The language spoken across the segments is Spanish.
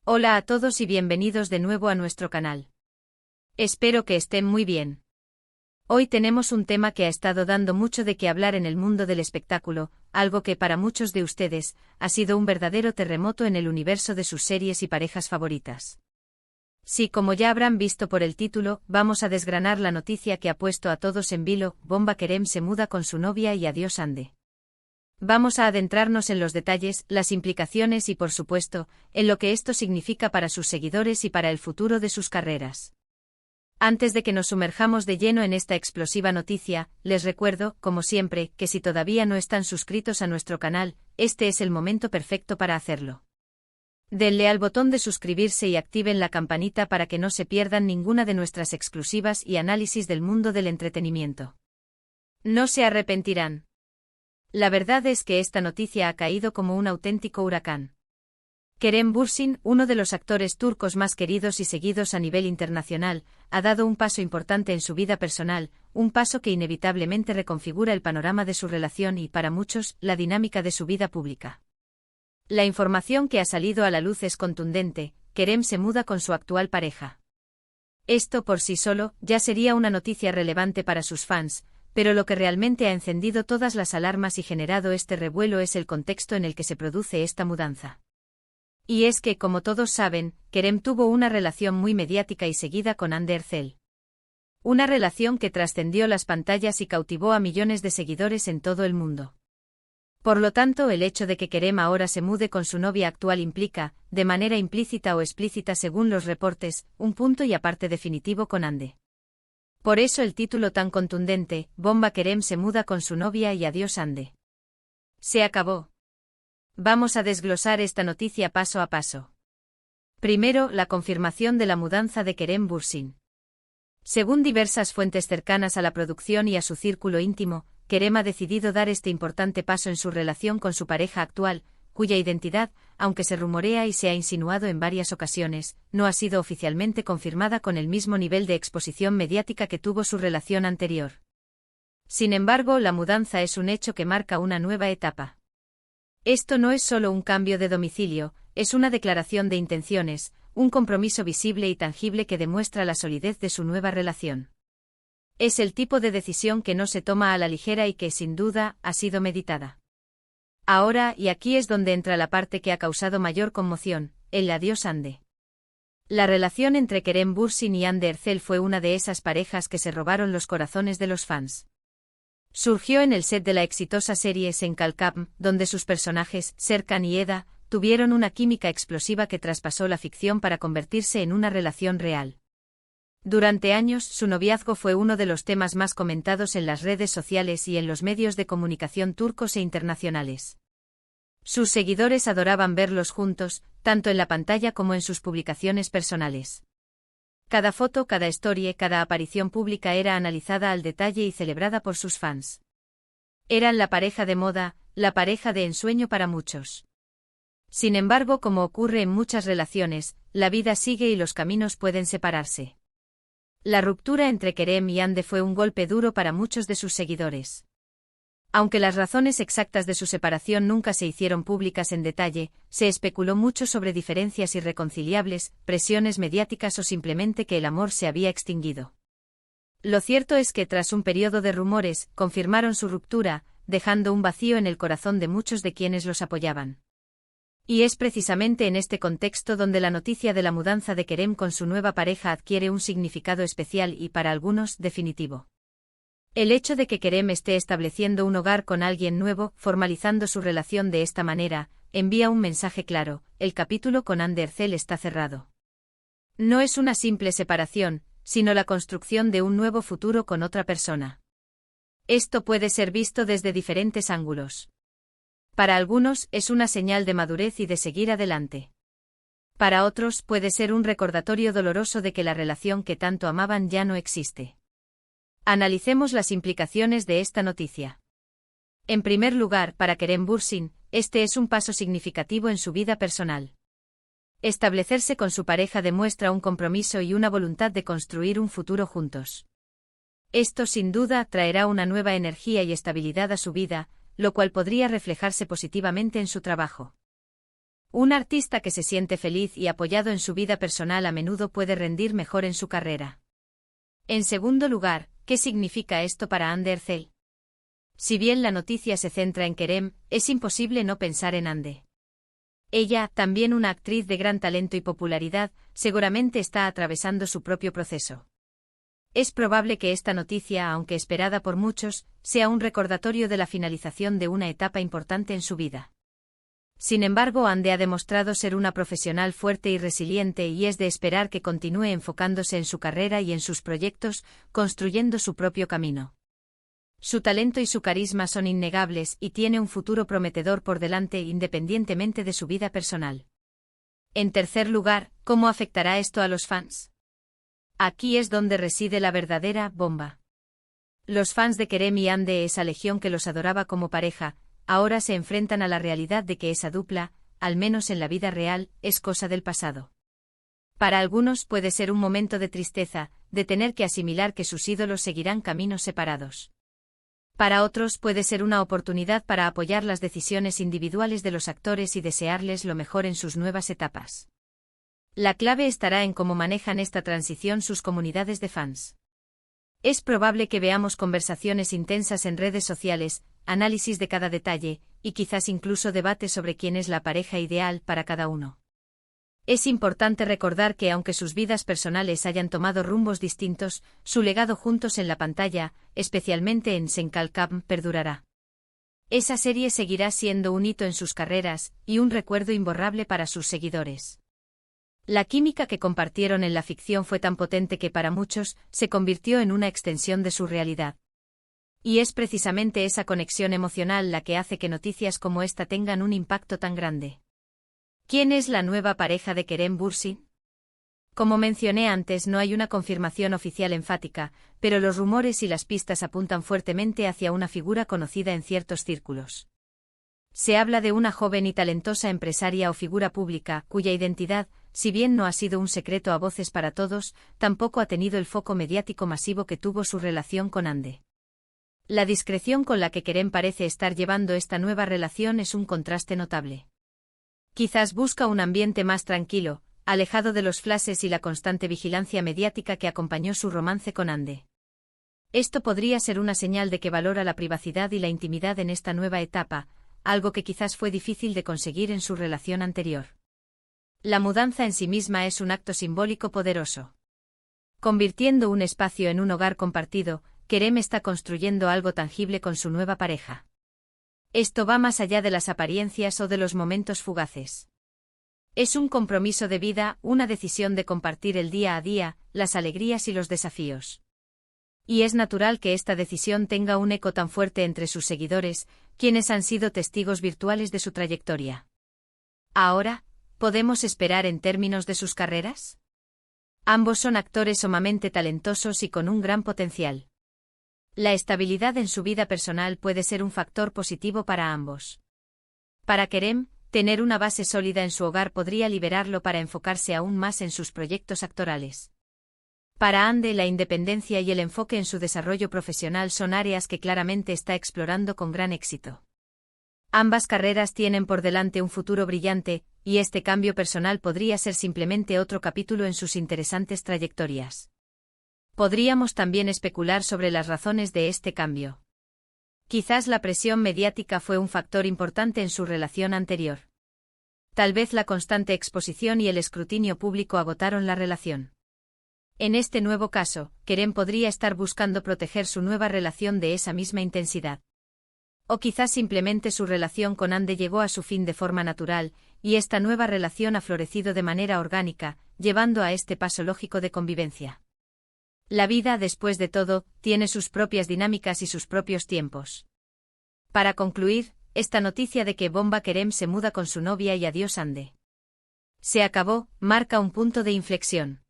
Hola a todos y bienvenidos de nuevo a nuestro canal. Espero que estén muy bien. Hoy tenemos un tema que ha estado dando mucho de qué hablar en el mundo del espectáculo, algo que para muchos de ustedes ha sido un verdadero terremoto en el universo de sus series y parejas favoritas. Sí, como ya habrán visto por el título, vamos a desgranar la noticia que ha puesto a todos en vilo: Bomba Kerem se muda con su novia y adiós Ande. Vamos a adentrarnos en los detalles, las implicaciones y, por supuesto, en lo que esto significa para sus seguidores y para el futuro de sus carreras. Antes de que nos sumerjamos de lleno en esta explosiva noticia, les recuerdo, como siempre, que si todavía no están suscritos a nuestro canal, este es el momento perfecto para hacerlo. Denle al botón de suscribirse y activen la campanita para que no se pierdan ninguna de nuestras exclusivas y análisis del mundo del entretenimiento. No se arrepentirán. La verdad es que esta noticia ha caído como un auténtico huracán. Kerem Bürsin, uno de los actores turcos más queridos y seguidos a nivel internacional, ha dado un paso importante en su vida personal, un paso que inevitablemente reconfigura el panorama de su relación y, para muchos, la dinámica de su vida pública. La información que ha salido a la luz es contundente: Kerem se muda con su actual pareja. Esto por sí solo ya sería una noticia relevante para sus fans, pero lo que realmente ha encendido todas las alarmas y generado este revuelo es el contexto en el que se produce esta mudanza. Y es que, como todos saben, Kerem tuvo una relación muy mediática y seguida con Hande Erçel. Una relación que trascendió las pantallas y cautivó a millones de seguidores en todo el mundo. Por lo tanto, el hecho de que Kerem ahora se mude con su novia actual implica, de manera implícita o explícita según los reportes, un punto y aparte definitivo con Hande. Por eso el título tan contundente: Bomba Kerem se muda con su novia y adiós Hande. Se acabó. Vamos a desglosar esta noticia paso a paso. Primero, la confirmación de la mudanza de Kerem Bürsin. Según diversas fuentes cercanas a la producción y a su círculo íntimo, Kerem ha decidido dar este importante paso en su relación con su pareja actual, cuya identidad, aunque se rumorea y se ha insinuado en varias ocasiones, no ha sido oficialmente confirmada con el mismo nivel de exposición mediática que tuvo su relación anterior. Sin embargo, la mudanza es un hecho que marca una nueva etapa. Esto no es solo un cambio de domicilio, es una declaración de intenciones, un compromiso visible y tangible que demuestra la solidez de su nueva relación. Es el tipo de decisión que no se toma a la ligera y que, sin duda, ha sido meditada. Ahora, y aquí es donde entra la parte que ha causado mayor conmoción: el adiós Hande. La relación entre Kerem Bürsin y Hande Erçel fue una de esas parejas que se robaron los corazones de los fans. Surgió en el set de la exitosa serie Sen Kalkam, donde sus personajes, Serkan y Eda, tuvieron una química explosiva que traspasó la ficción para convertirse en una relación real. Durante años, su noviazgo fue uno de los temas más comentados en las redes sociales y en los medios de comunicación turcos e internacionales. Sus seguidores adoraban verlos juntos, tanto en la pantalla como en sus publicaciones personales. Cada foto, cada story, cada aparición pública era analizada al detalle y celebrada por sus fans. Eran la pareja de moda, la pareja de ensueño para muchos. Sin embargo, como ocurre en muchas relaciones, la vida sigue y los caminos pueden separarse. La ruptura entre Kerem y Hande fue un golpe duro para muchos de sus seguidores. Aunque las razones exactas de su separación nunca se hicieron públicas en detalle, se especuló mucho sobre diferencias irreconciliables, presiones mediáticas o simplemente que el amor se había extinguido. Lo cierto es que tras un periodo de rumores, confirmaron su ruptura, dejando un vacío en el corazón de muchos de quienes los apoyaban. Y es precisamente en este contexto donde la noticia de la mudanza de Kerem con su nueva pareja adquiere un significado especial y, para algunos, definitivo. El hecho de que Kerem esté estableciendo un hogar con alguien nuevo, formalizando su relación de esta manera, envía un mensaje claro: el capítulo con Hande Erçel está cerrado. No es una simple separación, sino la construcción de un nuevo futuro con otra persona. Esto puede ser visto desde diferentes ángulos. Para algunos, es una señal de madurez y de seguir adelante. Para otros, puede ser un recordatorio doloroso de que la relación que tanto amaban ya no existe. Analicemos las implicaciones de esta noticia. En primer lugar, para Kerem Bürsin, este es un paso significativo en su vida personal. Establecerse con su pareja demuestra un compromiso y una voluntad de construir un futuro juntos. Esto sin duda traerá una nueva energía y estabilidad a su vida, lo cual podría reflejarse positivamente en su trabajo. Un artista que se siente feliz y apoyado en su vida personal a menudo puede rendir mejor en su carrera. En segundo lugar, ¿qué significa esto para Hande Erçel? Si bien la noticia se centra en Kerem, es imposible no pensar en Hande. Ella, también una actriz de gran talento y popularidad, seguramente está atravesando su propio proceso. Es probable que esta noticia, aunque esperada por muchos, sea un recordatorio de la finalización de una etapa importante en su vida. Sin embargo, Hande ha demostrado ser una profesional fuerte y resiliente y es de esperar que continúe enfocándose en su carrera y en sus proyectos, construyendo su propio camino. Su talento y su carisma son innegables y tiene un futuro prometedor por delante independientemente de su vida personal. En tercer lugar, ¿cómo afectará esto a los fans? Aquí es donde reside la verdadera bomba. Los fans de Kerem y Hande, esa legión que los adoraba como pareja, ahora se enfrentan a la realidad de que esa dupla, al menos en la vida real, es cosa del pasado. Para algunos puede ser un momento de tristeza, de tener que asimilar que sus ídolos seguirán caminos separados. Para otros puede ser una oportunidad para apoyar las decisiones individuales de los actores y desearles lo mejor en sus nuevas etapas. La clave estará en cómo manejan esta transición sus comunidades de fans. Es probable que veamos conversaciones intensas en redes sociales, análisis de cada detalle, y quizás incluso debate sobre quién es la pareja ideal para cada uno. Es importante recordar que aunque sus vidas personales hayan tomado rumbos distintos, su legado juntos en la pantalla, especialmente en Senkalkam, perdurará. Esa serie seguirá siendo un hito en sus carreras, y un recuerdo imborrable para sus seguidores. La química que compartieron en la ficción fue tan potente que para muchos se convirtió en una extensión de su realidad. Y es precisamente esa conexión emocional la que hace que noticias como esta tengan un impacto tan grande. ¿Quién es la nueva pareja de Kerem Bürsin? Como mencioné antes, no hay una confirmación oficial enfática, pero los rumores y las pistas apuntan fuertemente hacia una figura conocida en ciertos círculos. Se habla de una joven y talentosa empresaria o figura pública, cuya identidad, si bien no ha sido un secreto a voces para todos, tampoco ha tenido el foco mediático masivo que tuvo su relación con Hande. La discreción con la que Kerem parece estar llevando esta nueva relación es un contraste notable. Quizás busca un ambiente más tranquilo, alejado de los flashes y la constante vigilancia mediática que acompañó su romance con Hande. Esto podría ser una señal de que valora la privacidad y la intimidad en esta nueva etapa, algo que quizás fue difícil de conseguir en su relación anterior. La mudanza en sí misma es un acto simbólico poderoso. Convirtiendo un espacio en un hogar compartido, Kerem está construyendo algo tangible con su nueva pareja. Esto va más allá de las apariencias o de los momentos fugaces. Es un compromiso de vida, una decisión de compartir el día a día, las alegrías y los desafíos. Y es natural que esta decisión tenga un eco tan fuerte entre sus seguidores, quienes han sido testigos virtuales de su trayectoria. Ahora, ¿podemos esperar en términos de sus carreras? Ambos son actores sumamente talentosos y con un gran potencial. La estabilidad en su vida personal puede ser un factor positivo para ambos. Para Kerem, tener una base sólida en su hogar podría liberarlo para enfocarse aún más en sus proyectos actorales. Para Hande, la independencia y el enfoque en su desarrollo profesional son áreas que claramente está explorando con gran éxito. Ambas carreras tienen por delante un futuro brillante, y este cambio personal podría ser simplemente otro capítulo en sus interesantes trayectorias. Podríamos también especular sobre las razones de este cambio. Quizás la presión mediática fue un factor importante en su relación anterior. Tal vez la constante exposición y el escrutinio público agotaron la relación. En este nuevo caso, Kerem podría estar buscando proteger su nueva relación de esa misma intensidad. O quizás simplemente su relación con Hande llegó a su fin de forma natural, y esta nueva relación ha florecido de manera orgánica, llevando a este paso lógico de convivencia. La vida, después de todo, tiene sus propias dinámicas y sus propios tiempos. Para concluir, esta noticia de que Bomba Kerem se muda con su novia y adiós Hande se acabó, marca un punto de inflexión.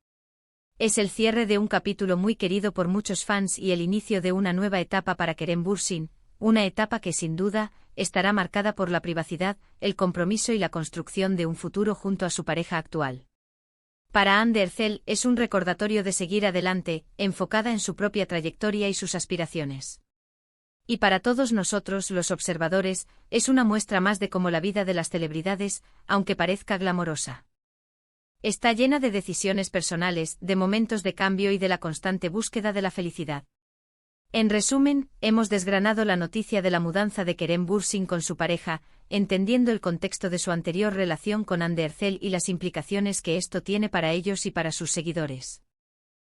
Es el cierre de un capítulo muy querido por muchos fans y el inicio de una nueva etapa para Kerem Bürsin, una etapa que sin duda estará marcada por la privacidad, el compromiso y la construcción de un futuro junto a su pareja actual. Para Hande Erçel es un recordatorio de seguir adelante, enfocada en su propia trayectoria y sus aspiraciones. Y para todos nosotros, los observadores, es una muestra más de cómo la vida de las celebridades, aunque parezca glamorosa, está llena de decisiones personales, de momentos de cambio y de la constante búsqueda de la felicidad. En resumen, hemos desgranado la noticia de la mudanza de Kerem Bürsin con su pareja, entendiendo el contexto de su anterior relación con Hande Erçel y las implicaciones que esto tiene para ellos y para sus seguidores.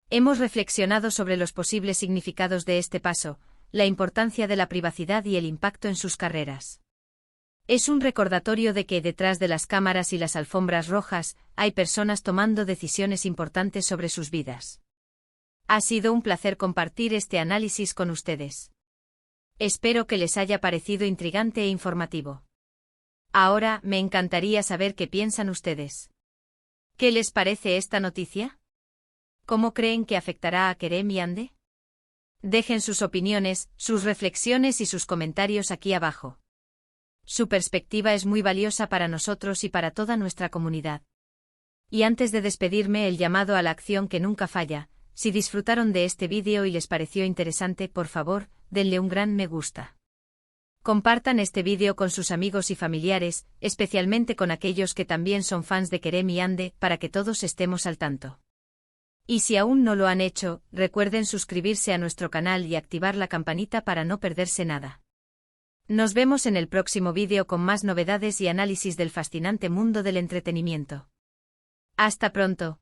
Hemos reflexionado sobre los posibles significados de este paso, la importancia de la privacidad y el impacto en sus carreras. Es un recordatorio de que detrás de las cámaras y las alfombras rojas, hay personas tomando decisiones importantes sobre sus vidas. Ha sido un placer compartir este análisis con ustedes. Espero que les haya parecido intrigante e informativo. Ahora, me encantaría saber qué piensan ustedes. ¿Qué les parece esta noticia? ¿Cómo creen que afectará a Kerem y Hande? Dejen sus opiniones, sus reflexiones y sus comentarios aquí abajo. Su perspectiva es muy valiosa para nosotros y para toda nuestra comunidad. Y antes de despedirme, el llamado a la acción que nunca falla. Si disfrutaron de este vídeo y les pareció interesante, por favor, denle un gran me gusta. Compartan este vídeo con sus amigos y familiares, especialmente con aquellos que también son fans de Kerem y Hande, para que todos estemos al tanto. Y si aún no lo han hecho, recuerden suscribirse a nuestro canal y activar la campanita para no perderse nada. Nos vemos en el próximo vídeo con más novedades y análisis del fascinante mundo del entretenimiento. Hasta pronto.